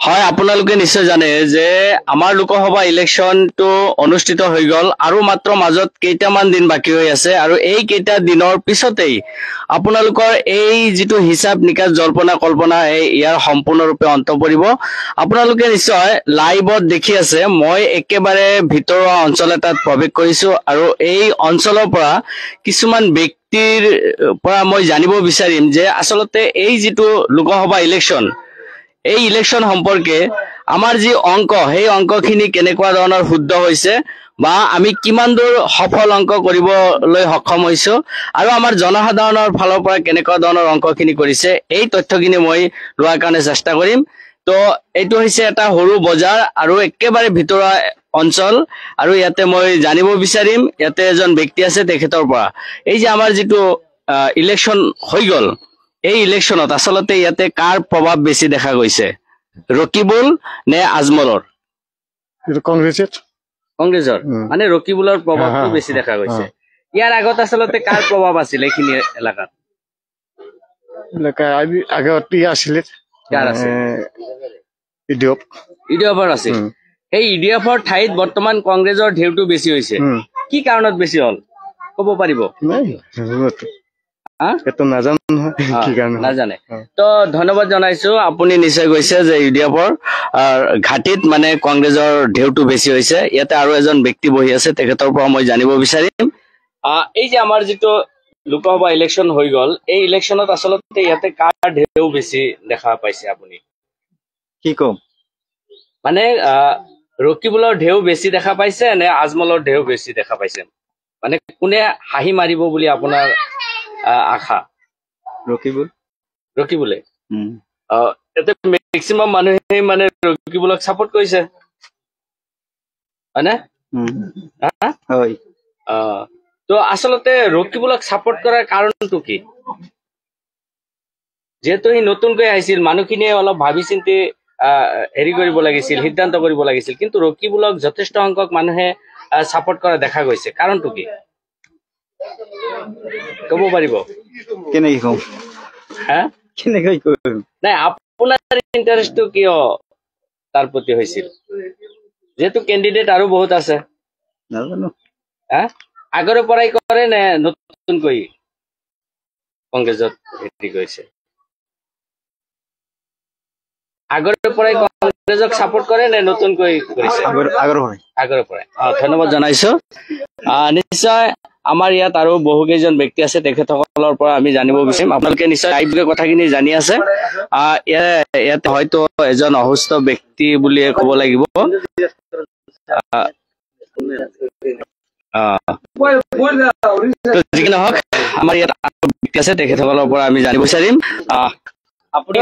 হয়, আপোনালোকে নিশ্চয় জানে যে আমাৰ লোকসভা ইলেকশ্যনটো অনুষ্ঠিত হৈ গ'ল আৰু মাত্ৰ মাজত কেইটামান দিন বাকী হৈ আছে আৰু এই কেইটা দিনৰ পিছতেই আপোনালোকৰ এই যিটো হিচাপ নিকাচ জল্পনা কল্পনা ইয়াৰ সম্পূৰ্ণৰূপে অন্ত পৰিব। আপোনালোকে নিশ্চয় লাইভত দেখি আছে, মই একেবাৰে ভিতৰুৱা অঞ্চল এটাত প্ৰৱেশ কৰিছো আৰু এই অঞ্চলৰ পৰা কিছুমান ব্যক্তিৰ পৰা মই জানিব বিচাৰিম যে আচলতে এই যিটো লোকসভা ইলেকশ্যন, এই ইলেকশ্যন সম্পৰ্কে আমাৰ যি অংক, সেই অংকখিনি কেনেকুৱা ধৰণৰ শুদ্ধ হৈছে বা আমি কিমান দূৰ সফল অংক কৰিবলৈ সক্ষম হৈছো আৰু আমাৰ জনসাধাৰণৰ ফালৰ পৰা কেনেকুৱা ধৰণৰ অংকখিনি কৰিছে, এই তথ্যখিনি মই লোৱাৰ কাৰণে চেষ্টা কৰিম। তো এইটো হৈছে এটা সৰু বজাৰ আৰু একেবাৰে ভিতৰুৱা অঞ্চল আৰু ইয়াতে মই জানিব বিচাৰিম, ইয়াতে এজন ব্যক্তি আছে তেখেতৰ পৰা এই যে আমাৰ যিটো ইলেকশ্যন হৈ গ'ল, এই ইলেকশ্যনত আচলতে ইয়াতে কাৰ প্ৰভাৱ বেছি দেখা গৈছে, ৰকিবুল নে আজমলৰ? কংগ্ৰেছৰ মানে ৰকিবুলৰ প্ৰভাৱটো বেছি দেখা গৈছে। ইয়াৰ আগত আচলতে কাৰ প্ৰভাৱ আছিল এইখিনি এলেকাত? ইডিএফৰ আছিল। সেই ইডিএফৰ ঠাইত বৰ্তমান কংগ্ৰেছৰ ঢেউটো বেছি হৈছে। কি কাৰণত বেছি হ'ল ক'ব পাৰিব? নাজানে। তো ধন্যবাদ জনাইছো, আপুনি নিশ্চয় কৈছে যে ইউডিএফৰ ঘাটিত মানে কংগ্ৰেছৰ ঢেউটো বেছি হৈছে। ইয়াতে আৰু এজন ব্যক্তি বহি আছে, তেখেতৰ পৰা মই জানিব বিচাৰিম এই যে আমাৰ যিটো লোকসভা ইলেকশ্যন হৈ গ'ল, এই ইলেকশ্যনত আচলতে ইয়াতে কাৰ ঢেউ বেছি দেখা পাইছে আপুনি? কি কম মানে ৰকিবুলৰ ঢেউ বেছি দেখা পাইছে নে আজমলৰ ঢেউ বেছি দেখা পাইছে? মানে কোনে হাঁহি মাৰিব বুলি আপোনাৰ আশা? ৰকিবুলে এতে মেক্সিমাম মানুহে মানে ৰকিবুলক সাপোৰ্ট কৰিছে, হয়নে? তো আচলতে ৰকিবুলক সাপোৰ্ট কৰাৰ কাৰণটো কি? যেহেতু সি নতুনকৈ আহিছিল, মানুহখিনিয়ে অলপ ভাবি চিন্তি হেৰি কৰিব লাগিছিল, সিদ্ধান্ত কৰিব লাগিছিল, কিন্তু ৰকিবুলক যথেষ্ট সংখ্যক মানুহে সাপোৰ্ট কৰা দেখা গৈছে। কাৰণটো কি ক'ব পাৰিব? কেনেকে কম? নাই, আপোনাৰ ইণ্টাৰেষ্টটো কিয় তাৰ প্ৰতি হৈছিল? যেহেতু কেণ্ডিডেট আৰু বহুত আছে। নাজানো, আগৰে পৰাই কৰে নে নতুনকৈ কংগ্ৰেছত হেৰি কৰিছে? আগৰে পৰাই কংগ্ৰেছক সাপোৰ্ট কৰে নে নতুনকৈ কৰিছে? আগৰে পৰাই। ধন্যবাদ জনাইছো। নিশ্চয় আমাৰ ইয়াত আৰু বহু কেইজন ব্যক্তি আছে, তেখেতসকলৰ পৰা আমি জানিব বিচাৰিম। আপোনালোকে নিশ্চয় লাইভ কথাখিনি জানি আছে। ইয়াতে হয়তো এজন অসুস্থ ব্যক্তি বুলিয়ে ক'ব লাগিব। যি নহওক, আমাৰ ইয়াত ব্যক্তি আছে, তেখেতসকলৰ পৰা আমি জানিব বিচাৰিম। আপুনি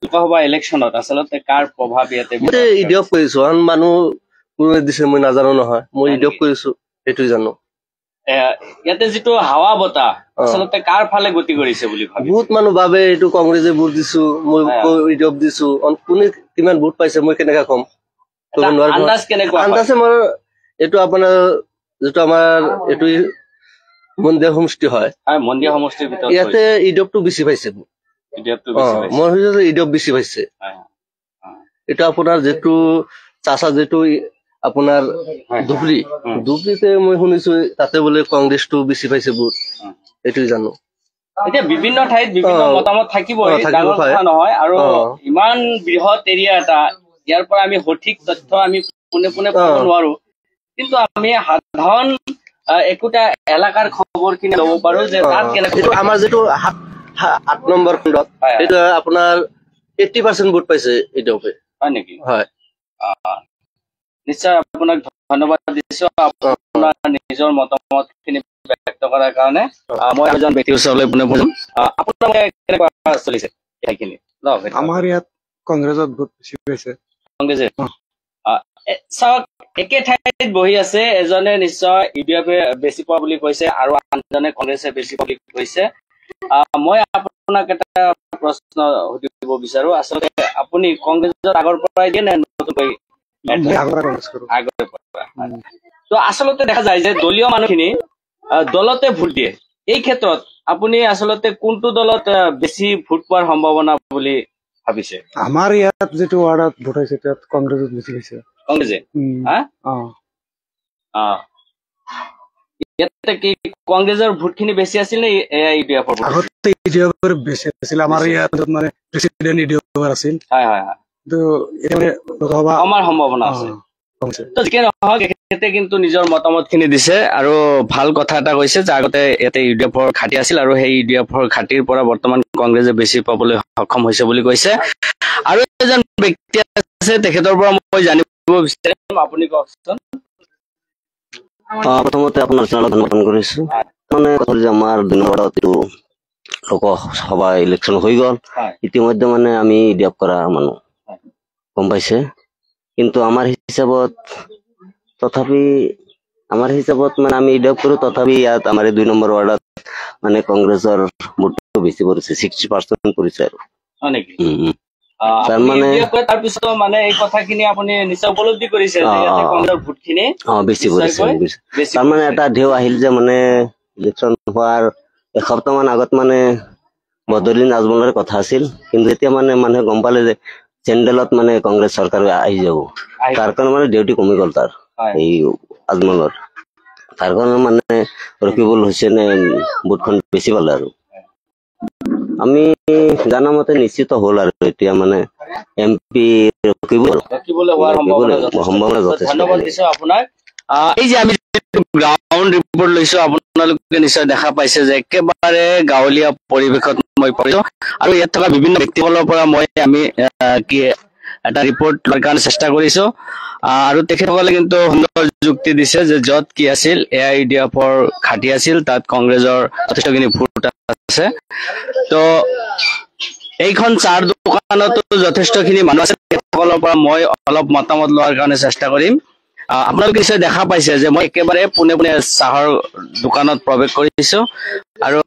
লোকসভা ইলেকশ্যনত আচলতে কাৰ প্ৰভাৱ ইয়াতে? ইডিঅফ কৰিছো, আন মানুহ কোনে দিছে মই নাজানো নহয়, মই ইডিঅফ কৰিছো এইটো জানো। ইয়াতে যিটো হাৱা বতাহ আচলতে কাৰ ফালে গতি কৰিছে বুলি ভাবে? বহুত মানুহ ভাবে এইটো কংগ্ৰেছে ভোট দিছো, মই ইডিঅফ দিছো, কোনে কিমান ভোট পাইছে মই কেনেকে কম? আন্দাজ কেনেকুৱা? আন্দাজে মোৰ এইটো আপোনাৰ যিটো আমাৰ এইটো মন্দিৰ সমষ্টি হয়, মন্দিৰ সমষ্টিৰ ভিতৰত ইয়াতে ইডিঅফটো বেছি পাইছে। মই ভাবিছো ইডিঅফ বেছি পাইছে। এইটো আপোনাৰ যিটো চাচা যিটো আপোনাৰ ধুবুৰীতে মই শুনিছো তাতে বোলে কংগ্ৰেছটো বেছি পাইছে ভোট, এইটোৱে জানো। এতিয়া বিভিন্ন ঠাইত বিভিন্ন মতামত থাকিবই, ডাঙৰ কথা নহয়। আৰু ইমান বৃহৎ এৰিয়া এটা, ইয়াৰ পৰা আমি সঠিক তথ্য আমি পোনে পোনে পাব নোৱাৰো, কিন্তু আমি সাধাৰণ একোটা এলেকাৰ খবৰখিনি ল'ব পাৰো যে তাত কেনেকৈ আমাৰ যিটো 8 নম্বৰ খণ্ডত এইটো আপোনাৰ 80% ভোট পাইছে ইডিঅফে। হয় নেকি? হয়। নিশ্চয় আপোনাক ধন্যবাদ দিছো, আপোনাৰ নিজৰ মতামত খিনি ব্যক্ত কৰাৰ কাৰণে। মই এজন ব্যক্তিৰ ওচৰলৈ পুনৰ বুজাম, আপোনাৰ কেনেকুৱা চলিছে এইখিনি? আমাৰ ইয়াত কংগ্ৰেছত ভোট বেছি পাইছে। কংগ্ৰেছে চাওক, একে ঠাইত বহি আছে, এজনে নিশ্চয় ইউডিএফে বেছি পোৱা বুলি কৈছে আৰু আনজনে কংগ্ৰেছে বেছি পোৱা বুলি কৈছে। মই আপোনাক এটা প্ৰশ্ন সুধিব বিচাৰো, আচলতে আপুনি কংগ্ৰেছৰ আগৰ পৰাই দিয়ে নে নতুনকৈ? আগৰে পৰা। তো আচলতে দেখা যায় যে দলীয় মানুহখিনি দলতে ভোট দিয়ে। এই ক্ষেত্ৰত আপুনি আচলতে কোনটো দলত বেছি ভোট পোৱাৰ সম্ভাৱনা বুলি ভাবিছে? আমাৰ ইয়াত যিটো ৱাৰ্ডত ভোট হৈছে তাত কংগ্ৰেছত বেছি হৈছে। কংগ্ৰেছে হা অ ইয়াতে কি কংগ্ৰেছৰ ভোটখিনি বেছি আছিল নে ইউডিএফৰ ভোট? আগতে ইডিঅ'ৰ বেছি আছিল আমাৰ ইয়াত মানে প্ৰেচিডেণ্ট ইডিঅ'ৰ আছিল। হয় হয় হয়, কিন্তু এতিয়া মানে লোকসভা আমাৰ সম্ভাৱনা আছে। কমিছে। তো যিকে নহওক এখেতে কিন্তু নিজৰ মতামতখিনি দিছে আৰু ভাল কথা এটা কৈছে যে আগতে ইয়াতে ইউডিএফৰ ঘাটি আছিল আৰু সেই ইউডিএফৰ ঘাটিৰ পৰা বৰ্তমান কংগ্ৰেছে বেছি পাবলৈ সক্ষম হৈছে বুলি কৈছে। আৰু এজন ব্যক্তি আছে তেখেতৰ পৰা মই জানিব বিচাৰিম, আপুনি কওকচোন। প্ৰথমতে আপোনাৰ চেনেলত ধন্যবাদ কৰিছো। মানে কথা যে আমাৰ 2 নম্বৰত এইটো লোকসভা ইলেকশ্যন হৈ গ'ল, ইতিমধ্যে মানে আমি ইডিএফ কৰা মানুহ গম পাইছে। কিন্তু আমাৰ হিচাপত মানে আমি ইডিএফ কৰো, তথাপি ইয়াত আমাৰ 2 নম্বৰ ৱাৰ্ডত মানে কংগ্ৰেছৰ ভোটটো বেছি পৰিছে, 60% পৰিছে আৰু। হয় নেকি? তাৰমানে তাৰপিছত মানে এই কথাখিনি আপুনি নিশ্চয় উপলব্ধি কৰিছে যে ইয়াতে কংগ্ৰেছৰ ভোটখিনি বেছি পৰিছে। তাৰমানে এটা ঢেউ আহিল যে মানে ইলেকশ্যন হোৱাৰ এসপ্তাহ মান আগত মানে বদৰুদ্দিন আজমলৰ কথা আছিল, কিন্তু এতিয়া মানে মানুহে গম পালে যে চেণ্ডেলত মানে কংগ্ৰেছ চৰকাৰ আহি যাব। তাৰ কাৰণে মানে ডিউটি কমি গ'ল তাৰ এই আজমলৰ। তাৰ কাৰণে মানে ৰকিবুল হুছেইনে ভোটখন বেছি পালে আৰু। আমি জানা মতে নিশ্চিত হ'ল আৰু এতিয়া মানে MP সম্ভাৱনা যথেষ্ট। ধন্যবাদ দিছো আপোনাক। এই যে আমি গ্ৰাউণ্ড ৰিপৰ্ট লৈছো, আপোনালোকে নিশ্চয় দেখা পাইছে যে একেবাৰে গাঁৱলীয়া পৰিৱেশত মই পৰিছো আৰু ইয়াত থকা বিভিন্ন ব্যক্তিসকলৰ পৰা আমি এটা ৰিপৰ্ট লোৱাৰ কাৰণে চেষ্টা কৰিছো। আৰু তেখেতসকলে কিন্তু সুন্দৰ যুক্তি দিছে যে য'ত কি আছিল AIUDFৰ ঘাটি আছিল, তাত কংগ্ৰেছৰ যথেষ্টখিনি ভোট আছে। তো এইখন চাৰ দোকানতো যথেষ্টখিনি মানুহ আছে, তেখেতসকলৰ পৰা মই অলপ মতামত লোৱাৰ কাৰণে চেষ্টা কৰিম। আপোনালোকে নিশ্চয় দেখা পাইছে যে মই একেবাৰে পোনে পোনে চাহৰ দোকানত প্ৰৱেশ কৰিছো আৰু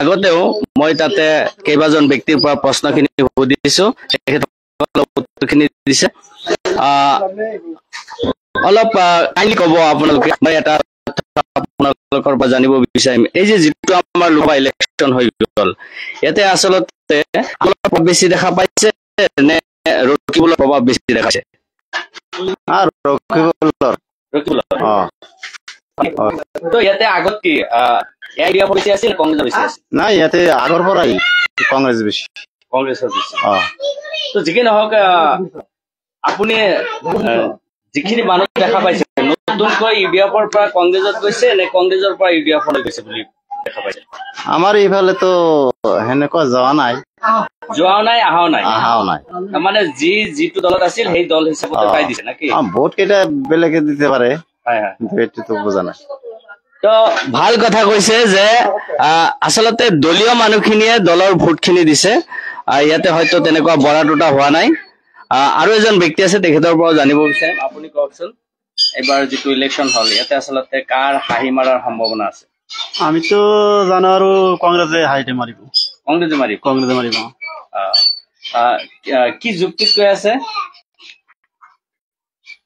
আগতেও মই তাতে কেইবাজন ব্যক্তিৰ পৰা প্ৰশ্নখিনি সুধিছো, তেখেতসকলে উত্তৰখিনি দিছে। অলপ কাইণ্ডলি ক'ব আপোনালোকে, মই এটা আপোনালোকৰ পৰা জানিব বিচাৰিম। এই যে যিটো আমাৰ লোকসভা ইলেকশ্যন হৈ গ'ল, ইয়াতে আচলতে প্ৰভাৱ বেছি দেখা পাইছে নে ৰকিবুলৰ প্ৰভাৱ বেছি দেখাইছে? তো ইয়াতে আগত কি AIUDF বেছি আছিল, কংগ্ৰেছ বেছি আছিল? নাই, ইয়াতে আগৰ পৰাই কংগ্ৰেছ বেছি। কংগ্ৰেছৰ বেছি। তো যিকি নহওক আপুনি যিখিনি মানুহ দেখা পাইছে, নতুনকৈ ইউডিএফৰ পৰা কংগ্ৰেছত গৈছে নে কংগ্ৰেছৰ পৰা ইউডিএফলৈ গৈছে বুলি দেখা পাইছে? আমাৰ এইফালেতো সেনেকুৱা যোৱা নাই, অহাও নাই। মানে যিটো দলত আছিল সেই দল হিচাপতে পাই দিছে নাকি? ভোট কেইটা বেলেগে দিতে পাৰে, এইটোতো বুজা নাই। তো ভাল কথা কৈছে যে আচলতে দলীয় মানুহখিনিয়ে দলৰ ভোটখিনি দিছে। ইয়াতে হয়তো তেনেকুৱা বৰা টুটা হোৱা নাই। আৰু এজন ব্যক্তি আছে, তেখেতৰ পৰা জানিব বিচাৰিম। আপুনি কওকচোন, এইবাৰ যিটো ইলেকশ্যন হ'ল ইয়াতে আচলতে কাৰ হাঁহি মাৰাৰ সম্ভাৱনা আছে? আমিতো জানো আৰু কংগ্ৰেছে হাইটে মাৰিব। কংগ্ৰেছে মাৰিব? কি যুক্তিত কৈ আছে?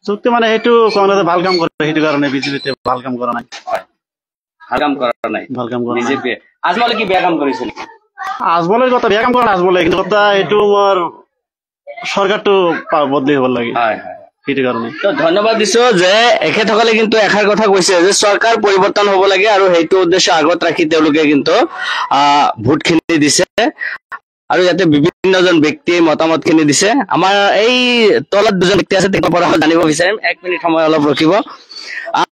যুক্তি মানে সেইটো কংগ্ৰেছে ভাল কাম কৰে, সেইটো কাৰণে বিজেপিতে ভাল কাম কৰা নাই। বিজেপিয়ে আজমলে কি বেয়া কাম কৰিছে নেকি? আজমলেৰ কথা বেয়া কাম কৰা নাই, আজমলে কিন্তু কথা এইটো মোৰ সৰকাৰটো বদলি হব লাগে, সেইটো কাৰণে। তো ধন্যবাদ দিছো যে এখেতসকলে কিন্তু এষাৰ কথা কৈছে যে চৰকাৰ পৰিৱৰ্তন হ'ব লাগে আৰু সেইটো উদ্দেশ্য আগত ৰাখি তেওঁলোকে কিন্তু ভোটখিনি দিছে। আৰু ইয়াতে বিভিন্নজন ব্যক্তিয়ে মতামতখিনি দিছে। আমাৰ এই তলত দুজন ব্যক্তি আছে, তেওঁৰ পৰা জানিব বিচাৰিম। 1 মিনিট সময় অলপ ৰখিব।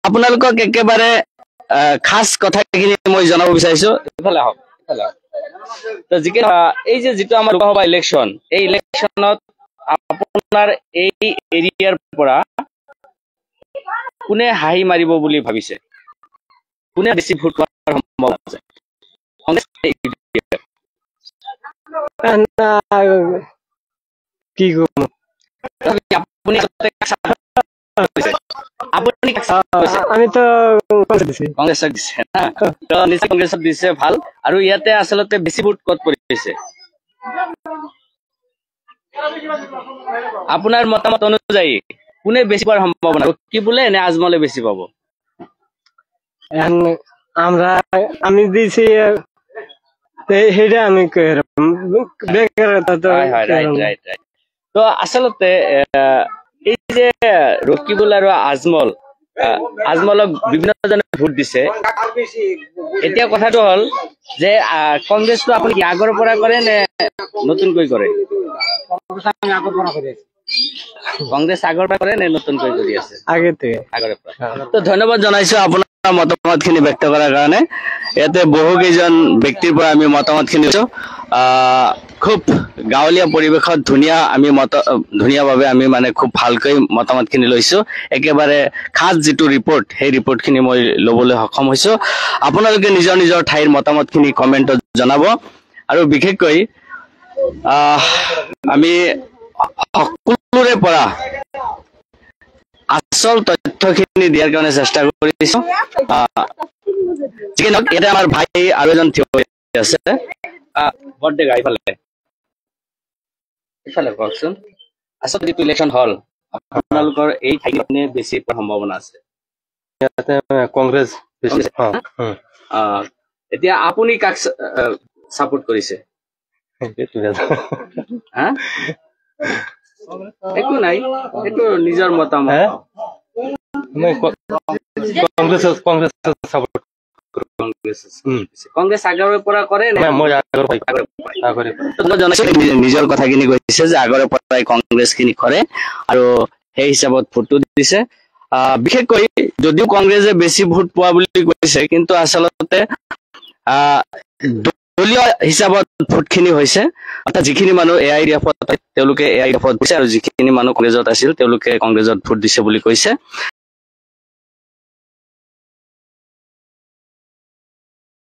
আপোনালোকক একেবাৰে খাস কথাখিনি মই জনাব বিচাৰিছো। ইফালে আহক। তো এই যে যিটো আমাৰ লোকসভা ইলেকশ্যন, এই ইলেকশ্যনত আপোনাৰ এই এৰিয়াৰ পৰা কোনে হাঁহি মাৰিব বুলি ভাবিছে? কোনে বেছি ভোট পোৱাৰ সম্ভাৱনা আছে? কি কম, আমি তো কংগ্ৰেছক দিছে না? তো নিশ্চয় কংগ্ৰেছক দিছে, ভাল। আৰু ইয়াতে আচলতে বেছি ভোট ক'ত পৰিছে? আপোনাৰ মতামত অনুযায়ী কোনে বেছি পোৱাৰ সম্ভাৱনা, কি বোলে নে আজমলে বেছি পাব? আমি দিয়েছি সেইটা আমি তো আচলতে এই যে ৰকিবুল আৰু আজমল আজমলক বিভিন্ন জনে ভোট দিছে এতিয়া কথাটো হল যে কংগ্ৰেছটো আপুনি কি আগৰ পৰা কৰে নে নতুনকৈ কৰে কংগ্ৰেছ আগৰ পৰা কৰে নে নতুনকৈ কৰি আছে আগে থেকে আগৰে পৰা তো ধন্যবাদ জনাইছো আপোনাৰ মতামত খিনি ব্যক্ত কৰাৰ কাৰণে ইয়াতে বহু কেইজন ব্যক্তিৰ পৰা আমি মতামত খিনি খুব গাঁৱলীয়া পৰিৱেশত ধুনীয়াভাৱে আমি মানে খুব ভালকৈ মতামত খিনি লৈছো একেবাৰে খাস যিটো ৰিপৰ্ট সেই ৰিপৰ্ট খিনি মই লবলৈ সক্ষম হৈছো আপোনালোকে নিজৰ নিজৰ ঠাইৰ মতামত খিনি কমেন্টত জনাব আৰু বিশেষকৈ আমি সকলোৰে পৰা আসল তথ্যখিনি দিয়াৰ কাৰণে চেষ্টা কৰিছো এটা আমাৰ ভাই আৰু এজন থিয় হৈ আছে বৰ্ডে ইফালে কওকচোন আচলতে যিটো ইলেকশ্যন হল আপোনালোকৰ এই ঠাইখনে বেছি সম্ভাৱনা আছে কংগ্ৰেছ এতিয়া আপুনি কাক সাপোৰ্ট কৰিছে একো নাই এইটো নিজৰ মতামত কংগ্ৰেছ আগৰে পৰা কৰে নিজৰ কথাখিনি কৈছে যে আগৰে পৰাই কংগ্ৰেছ খিনি কৰে আৰু সেই হিচাপত ভোটটো দিছে বিশেষকৈ যদিও কংগ্ৰেছে বেছি ভোট পোৱা বুলি কৈছে কিন্তু আচলতে দলীয় হিচাপত ভোটখিনি হৈছে অৰ্থাৎ যিখিনি মানুহ AIDF তেওঁলোকে AIDF দিছে আৰু যিখিনি মানুহ কংগ্ৰেছত আছিল তেওঁলোকে কংগ্ৰেছত ভোট দিছে বুলি কৈছে